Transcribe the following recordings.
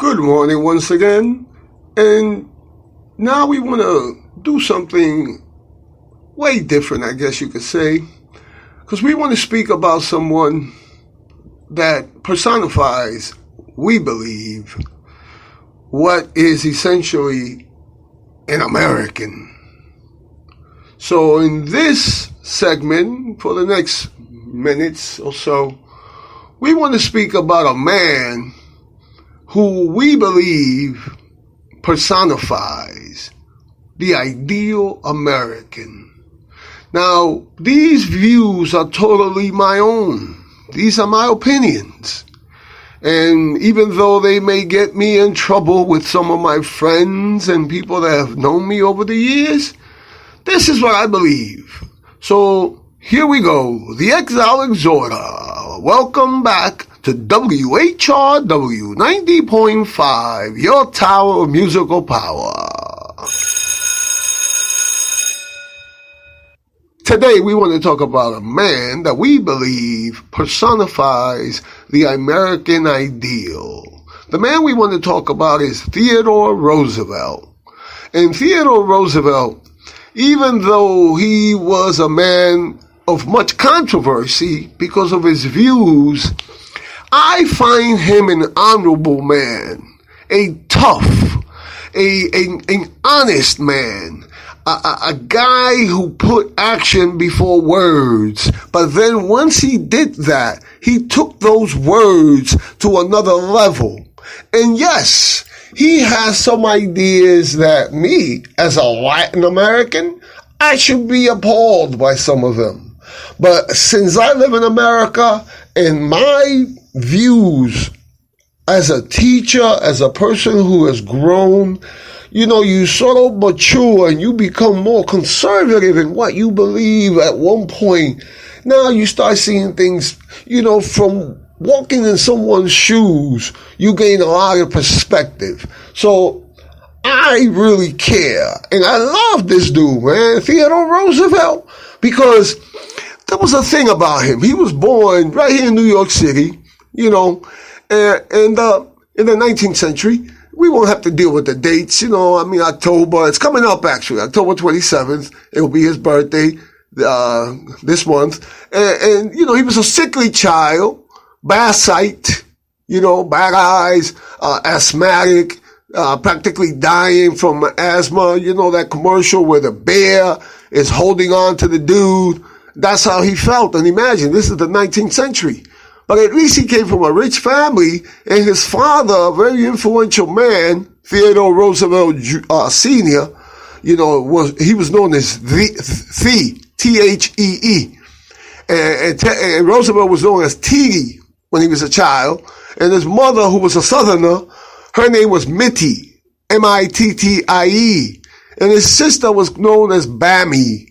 Good morning once again, and now we want to do something way different, I guess you could say, because we want to speak about someone that personifies, we believe, what is essentially an American. So in this segment, for the next minutes or so, we want to speak about a man who we believe personifies the ideal American. Now, these views are totally my own. These are my opinions. And even though they may get me in trouble with some of my friends and people that have known me over the years, this is what I believe. So here we go. The Exile Exhorter. Welcome back to WHRW 90.5, your tower of musical power. Today we want to talk about a man that we believe personifies the American ideal. The man we want to talk about is Theodore Roosevelt. And Theodore Roosevelt, even though he was a man of much controversy because of his views, I find him an honorable man, a tough, an honest man, a guy who put action before words. But then once he did that, he took those words to another level. And yes, he has some ideas that me, as a Latin American, I should be appalled by some of them. But since I live in America, and my views as a teacher, as a person who has grown, you sort of mature and you become more conservative in what you believe at one point. Now you start seeing things, from walking in someone's shoes, you gain a lot of perspective. So I really care. And I love this dude, man, Theodore Roosevelt, because there was a thing about him. He was born right here in New York City, and in the 19th century. We won't have to deal with the dates, October. It's coming up, actually, October 27th. It'll be his birthday this month. And he was a sickly child, bad sight, bad eyes, asthmatic, practically dying from asthma. That commercial where the bear is holding on to the dude. That's how he felt. And imagine, this is the 19th century. But at least he came from a rich family, and his father, a very influential man, Theodore Roosevelt Sr., he was known as the T-H-E-E. And Roosevelt was known as T when he was a child. And his mother, who was a Southerner, her name was Mittie, M-I-T-T-I-E. And his sister was known as Bammy.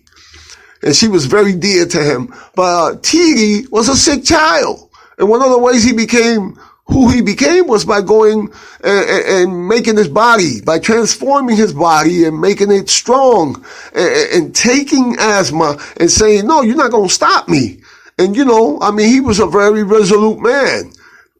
And she was very dear to him. But T was a sick child. And one of the ways he became who he became was by going and making his body, by transforming his body and making it strong and taking asthma and saying, no, you're not going to stop me. And, he was a very resolute man.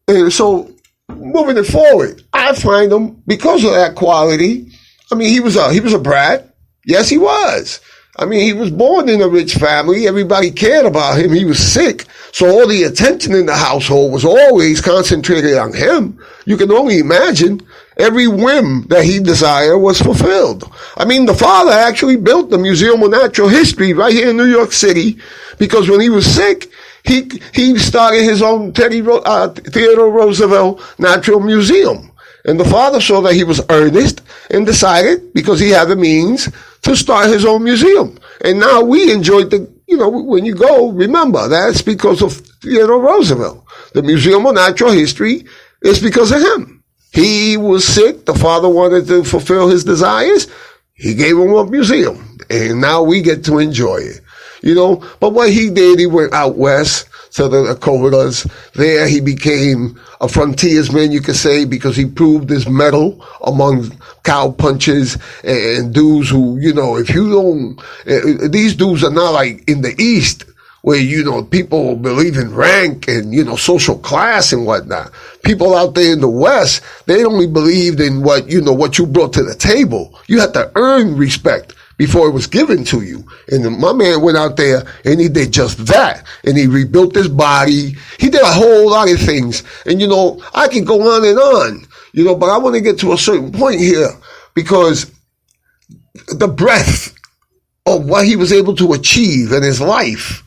And so moving it forward, I find him, because of that quality, he was a brat. Yes, he was. He was born in a rich family. Everybody cared about him. He was sick. So all the attention in the household was always concentrated on him. You can only imagine every whim that he desired was fulfilled. The father actually built the Museum of Natural History right here in New York City, because when he was sick, he started his own Theodore Roosevelt Natural Museum. And the father saw that he was earnest and decided, because he had the means, to start his own museum. And now we enjoyed when you go, remember, that's because of Theodore Roosevelt. The Museum of Natural History is because of him. He was sick. The father wanted to fulfill his desires. He gave him a museum. And now we get to enjoy it. But what he did, he went out west to the Dakotas. There he became a frontiersman, you could say, because he proved his mettle among cowpunchers and dudes who, if you don't, these dudes are not like in the East where, people believe in rank and, social class and whatnot. People out there in the West, they only believed in what you brought to the table. You had to earn respect before it was given to you. And my man went out there and he did just that. And he rebuilt his body. He did a whole lot of things. And, I can go on and on, but I want to get to a certain point here because the breadth of what he was able to achieve in his life.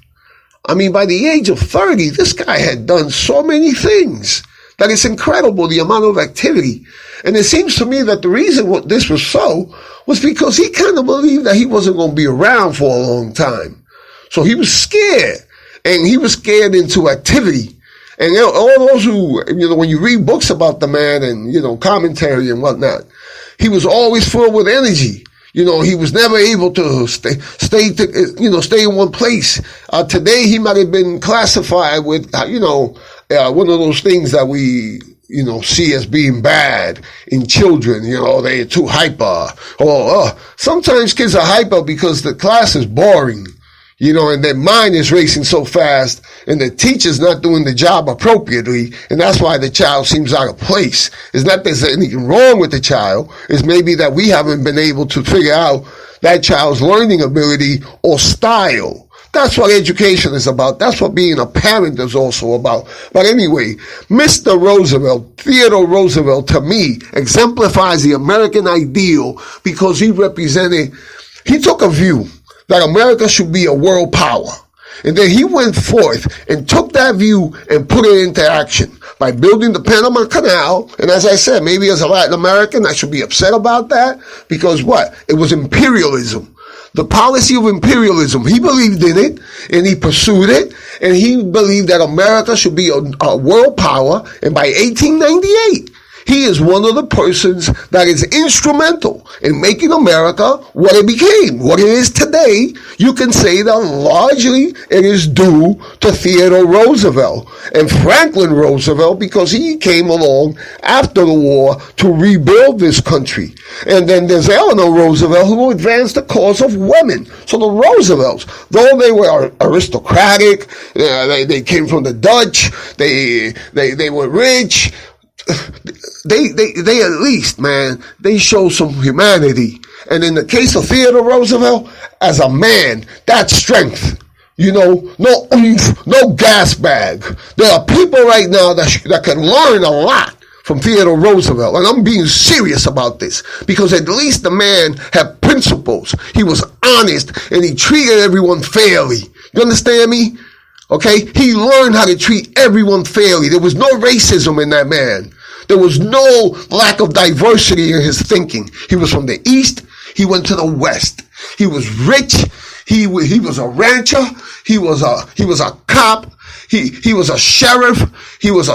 I mean, by the age of 30, this guy had done so many things that it's incredible, the amount of activity. And it seems to me that the reason this was so was because he kind of believed that he wasn't going to be around for a long time. So he was scared, and he was scared into activity. And all those who, when you read books about the man and, commentary and whatnot, he was always full with energy. He was never able to stay in one place. Today he might have been classified with, one of those things that we, see as being bad in children. They're too hyper. Or sometimes kids are hyper because the class is boring. And their mind is racing so fast and the teacher's not doing the job appropriately. And that's why the child seems out of place. It's not that there's anything wrong with the child. It's maybe that we haven't been able to figure out that child's learning ability or style. That's what education is about. That's what being a parent is also about. But anyway, Mr. Roosevelt, Theodore Roosevelt, to me, exemplifies the American ideal because he took a view that America should be a world power. And then he went forth and took that view and put it into action by building the Panama Canal. And as I said, maybe as a Latin American, I should be upset about that because it was imperialism. The policy of imperialism. He believed in it and he pursued it. And he believed that America should be a world power. And by 1898, he is one of the persons that is instrumental in making America what it became, what it is today. You can say that largely it is due to Theodore Roosevelt and Franklin Roosevelt because he came along after the war to rebuild this country. And then there's Eleanor Roosevelt who advanced the cause of women. So the Roosevelts, though they were aristocratic, they came from the Dutch, they were rich, they at least, man, they show some humanity. And in the case of Theodore Roosevelt, as a man, that's strength. No oomph, no gas bag. There are people right now that can learn a lot from Theodore Roosevelt. And I'm being serious about this because at least the man had principles. He was honest and he treated everyone fairly. You understand me? Okay? He learned how to treat everyone fairly. There was no racism in that man. There was no lack of diversity in his thinking. He was from the East. He went to the West. He was rich. He was a rancher. He was a cop. He was a sheriff. He was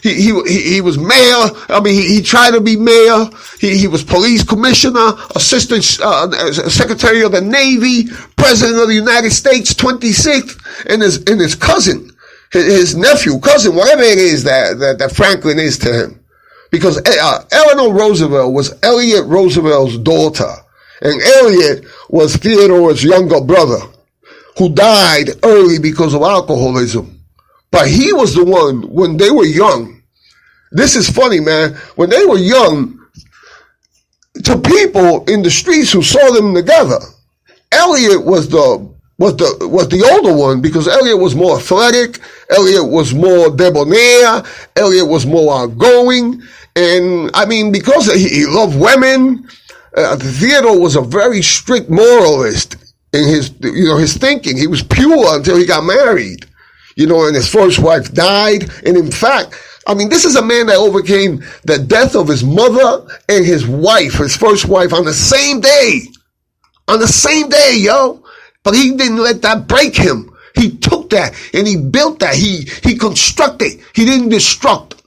he was mayor. I mean, he tried to be mayor. He was police commissioner, assistant secretary of the Navy, president of the United States, 26th, and his cousin, his nephew, cousin, whatever it is that Franklin is to him. Because Eleanor Roosevelt was Elliot Roosevelt's daughter. And Elliot was Theodore's younger brother who died early because of alcoholism. But he was the one, when they were young, this is funny, man, when they were young, to people in the streets who saw them together, Elliot was the older one because Elliot was more athletic, Elliot was more debonair, Elliot was more outgoing, and I mean, because he loved women, Theodore was a very strict moralist in his thinking. He was pure until he got married, and his first wife died. And in fact, I mean, this is a man that overcame the death of his mother and his wife, his first wife, on the same day. On the same day, yo. But he didn't let that break him. He took that and he built that. He constructed. He didn't destruct.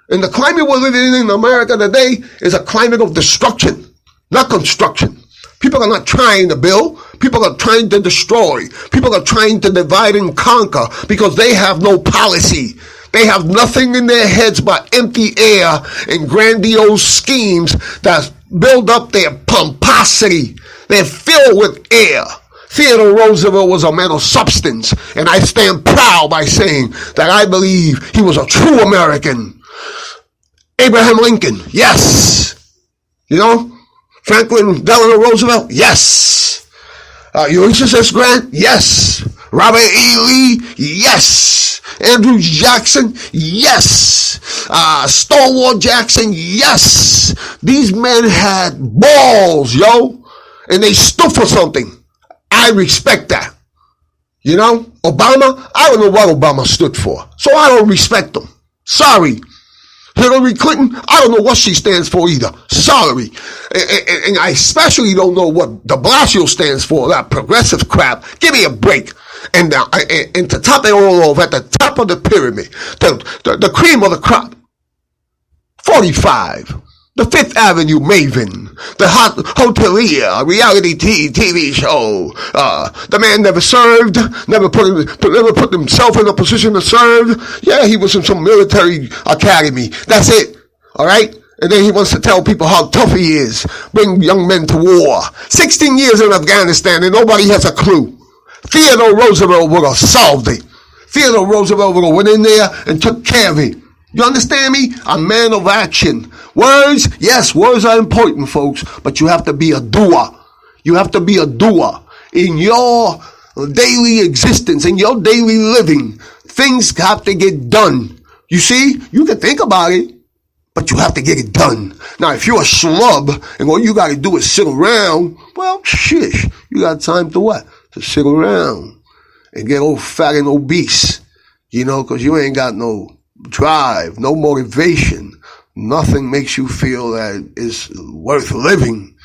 And the climate we're living in America today is a climate of destruction. Not construction. People are not trying to build. People are trying to destroy. People are trying to divide and conquer because they have no policy. They have nothing in their heads but empty air and grandiose schemes that build up their pomposity. They're filled with air. Theodore Roosevelt was a man of substance, and I stand proud by saying that I believe he was a true American. Abraham Lincoln, yes. You know, Franklin Delano Roosevelt, yes. Ulysses S. Grant, yes. Robert E. Lee, yes. Andrew Jackson, yes. Stonewall Jackson, yes. These men had balls, yo, and they stood for something. I respect that. You know, Obama, I don't know what Obama stood for, so I don't respect him. Sorry. Hillary Clinton, I don't know what she stands for either. Sorry. And I especially don't know what de Blasio stands for, that progressive crap. Give me a break. And to top it all off, at the top of the pyramid, the cream of the crop, 45, the Fifth Avenue Maven, the hotelier, reality TV show. The man never served, never put himself in a position to serve. Yeah, he was in some military academy. That's it. All right? And then he wants to tell people how tough he is. Bring young men to war. 16 years in Afghanistan and nobody has a clue. Theodore Roosevelt would have solved it. Theodore Roosevelt would have went in there and took care of it. You understand me? A man of action. Words, yes, words are important, folks, but you have to be a doer. You have to be a doer. In your daily existence, in your daily living, things have to get done. You see, you can think about it, but you have to get it done. Now, if you're a schlub and all you got to do is sit around, well, shish, you got time to what? To sit around and get old fat and obese, you know, because you ain't got no drive, no motivation. Nothing makes you feel that it's worth living.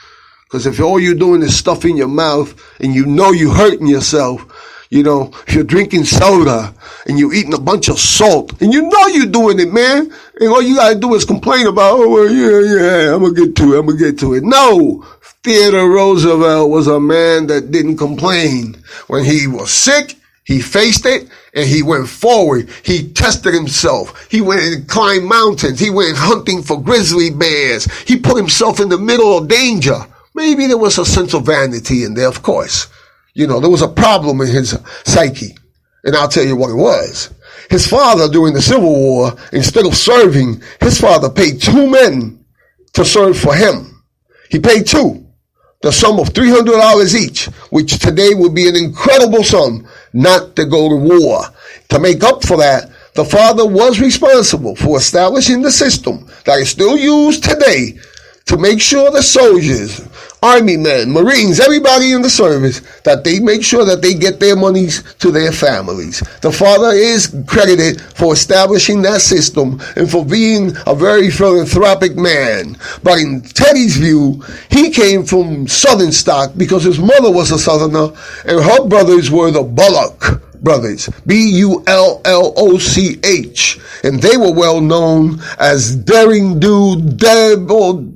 Because if all you're doing is stuffing your mouth and you know you're hurting yourself, you know, if you're drinking soda and you're eating a bunch of salt and you know you're doing it, man, and all you got to do is complain about, oh, well, yeah, I'm going to get to it. No. Theodore Roosevelt was a man that didn't complain. When he was sick, he faced it and he went forward. He tested himself. He went and climbed mountains. He went hunting for grizzly bears. He put himself in the middle of danger. Maybe there was a sense of vanity in there, of course. You know, there was a problem in his psyche. And I'll tell you what it was. His father, during the Civil War, instead of serving, his father paid 2 men to serve for him. He paid 2. The sum of $300 each, which today would be an incredible sum, not to go to war. To make up for that, the father was responsible for establishing the system that is still used today to make sure the soldiers, army men, Marines, everybody in the service, that they make sure that they get their monies to their families. The father is credited for establishing that system and for being a very philanthropic man. But in Teddy's view, he came from Southern stock because his mother was a Southerner and her brothers were the Bullock brothers, Bulloch, and they were well known as daring do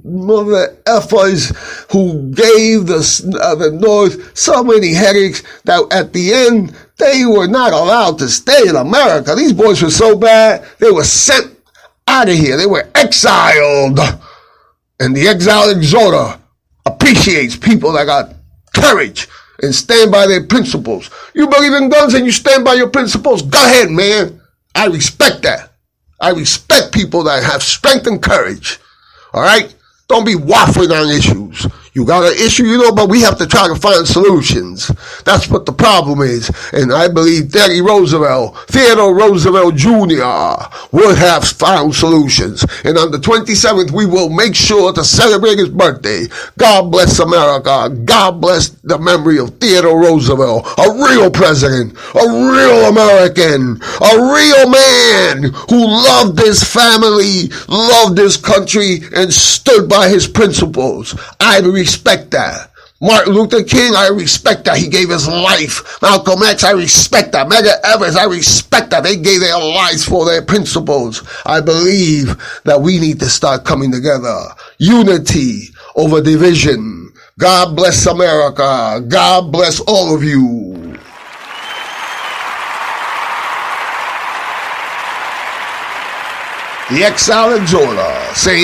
mother effers who gave the North so many headaches that at the end they were not allowed to stay in America. These boys were so bad they were sent out of here. They were exiled, and the exile exhorter appreciates people that got courage and stand by their principles. You believe in guns and you stand by your principles? Go ahead, man. I respect that. I respect people that have strength and courage. All right? Don't be waffling on issues. You got an issue, you know, but we have to try to find solutions. That's what the problem is. And I believe Theodore Roosevelt Jr. would have found solutions. And on the 27th, we will make sure to celebrate his birthday. God bless America. God bless the memory of Theodore Roosevelt, a real president, a real American, a real man who loved his family, loved his country, and stood by his principles. I respect that. Martin Luther King, I respect that. He gave his life. Malcolm X, I respect that. Medgar Evers, I respect that. They gave their lives for their principles. I believe that we need to start coming together. Unity over division. God bless America. God bless all of you. The Exile Exhorter, say